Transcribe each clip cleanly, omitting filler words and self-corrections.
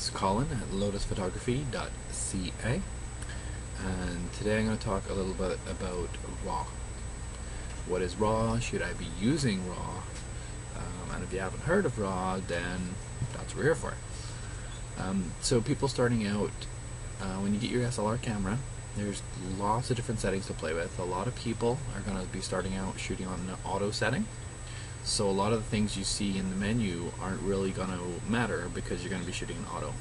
is Colin at lotusphotography.ca, and today I'm going to talk a little bit about RAW. What is RAW? Should I be using RAW? And if you haven't heard of RAW, then that's what we're here for. So people starting out, when you get your SLR camera, there's lots of different settings to play with. A lot of people are going to be starting out shooting on the auto setting. So a lot of the things you see in the menu aren't really going to matter because you're going to be shooting in auto.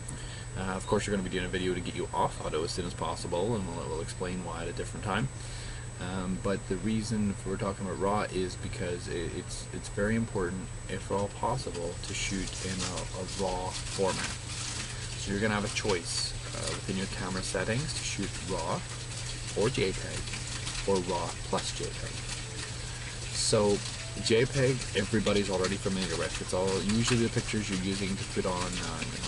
Of course, you're going to be doing a video to get you off auto as soon as possible, and we'll explain why at a different time. But the reason we're talking about RAW is because it's very important, if at all possible, to shoot in a RAW format. So you're going to have a choice within your camera settings to shoot RAW or JPEG or RAW plus JPEG. So JPEG, everybody's already familiar with. It's all usually the pictures you're using to put on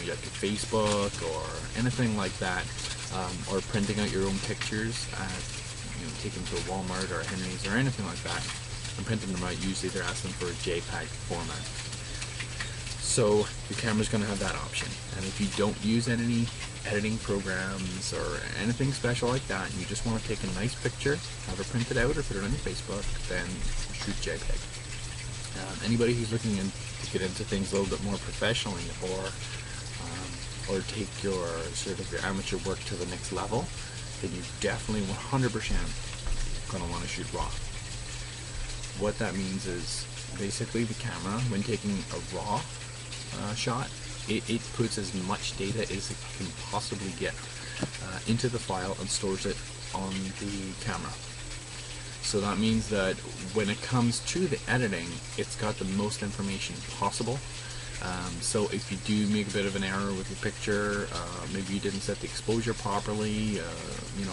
your Facebook or anything like that, or printing out your own pictures at, taking to a Walmart or a Henry's or anything like that, and printing them out. Usually they're asking for a JPEG format. So your camera's going to have that option, and if you don't use any editing programs or anything special like that, and you just want to take a nice picture, have it printed out or put it on your Facebook, then shoot JPEG. Anybody who's looking to get into things a little bit more professionally, or take your your amateur work to the next level, then you definitely 100% going to want to shoot RAW. What that means is basically the camera, when taking a RAW shot, it puts as much data as it can possibly get into the file and stores it on the camera. So that means that when it comes to the editing, it's got the most information possible. So if you do make a bit of an error with your picture, maybe you didn't set the exposure properly,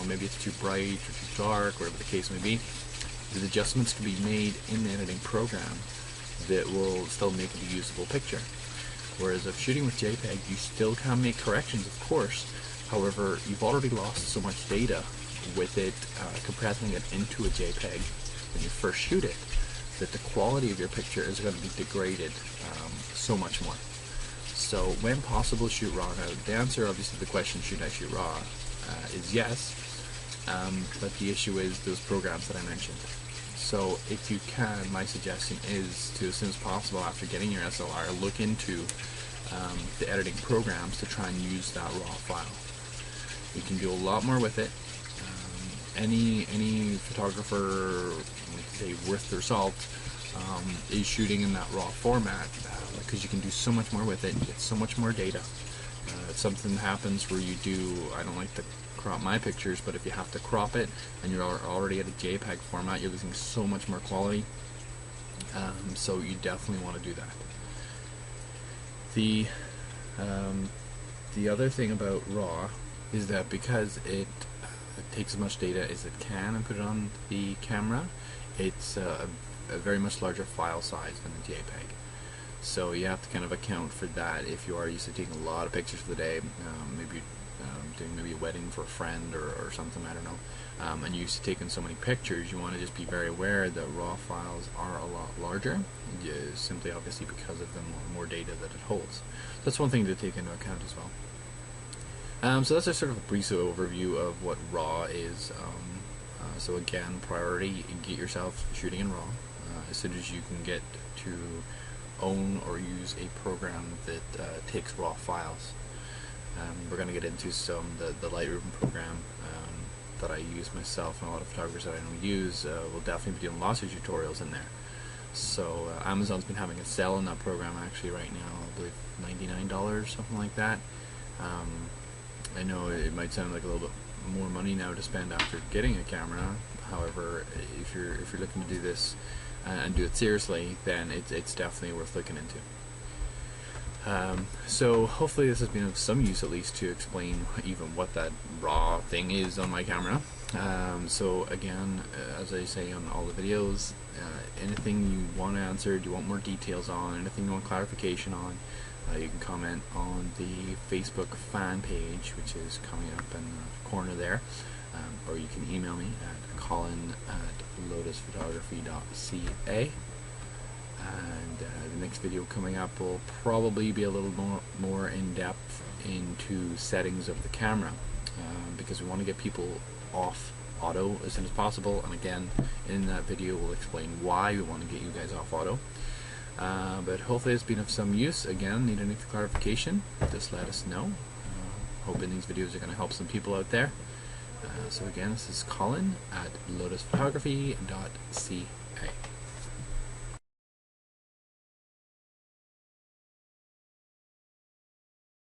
maybe it's too bright or too dark, whatever the case may be, the adjustments can be made in the editing program that will still make it a usable picture. Whereas if shooting with JPEG, you still can make corrections, of course. However, you've already lost so much data with it, compressing it into a JPEG when you first shoot it, that the quality of your picture is going to be degraded so much more. So when possible, shoot RAW. Now the answer, obviously, to the question, should I shoot RAW, is yes, but the issue is those programs that I mentioned. So if you can, my suggestion is to, as soon as possible after getting your SLR, look into the editing programs to try and use that RAW file. You can do a lot more with it. Any photographer, say, worth their salt, is shooting in that RAW format, because you can do so much more with it. You get so much more data. If something happens where you do, I don't like to crop my pictures, but if you have to crop it and you're already at a JPEG format, you're losing so much more quality. So you definitely want to do that. The other thing about RAW is that because it takes as much data as it can and put it on the camera, it's a very much larger file size than a JPEG. So you have to kind of account for that if you are used to taking a lot of pictures for the day, maybe doing maybe a wedding for a friend or something, I don't know, and you're used to taking so many pictures. You want to just be very aware that RAW files are a lot larger, simply obviously because of the more data that it holds. That's one thing to take into account as well. So that's a sort of a brief overview of what RAW is. So again, priority, get yourself shooting in RAW as soon as you can get to own or use a program that takes RAW files. We're going to get into the Lightroom program that I use myself, and a lot of photographers that I know use. We'll definitely be doing lots of tutorials in there. So Amazon's been having a sale on that program actually right now, I believe $99, something like that. I know it might sound like a little bit more money now to spend after getting a camera. However, if you're looking to do this and do it seriously, then it's definitely worth looking into. So hopefully this has been of some use, at least to explain even what that RAW thing is on my camera. So again, as I say on all the videos, anything you want answered, you want more details on, anything you want clarification on, you can comment on the Facebook fan page, which is coming up in the corner there, or you can email me at colin@lotusphotography.ca, and the next video coming up will probably be a little more in depth into settings of the camera, because we want to get people off auto as soon as possible. And again, in that video we'll explain why we want to get you guys off auto. But hopefully it's been of some use. Again, need any clarification, just let us know. Hoping these videos are going to help some people out there. So again, this is Colin at lotusphotography.ca.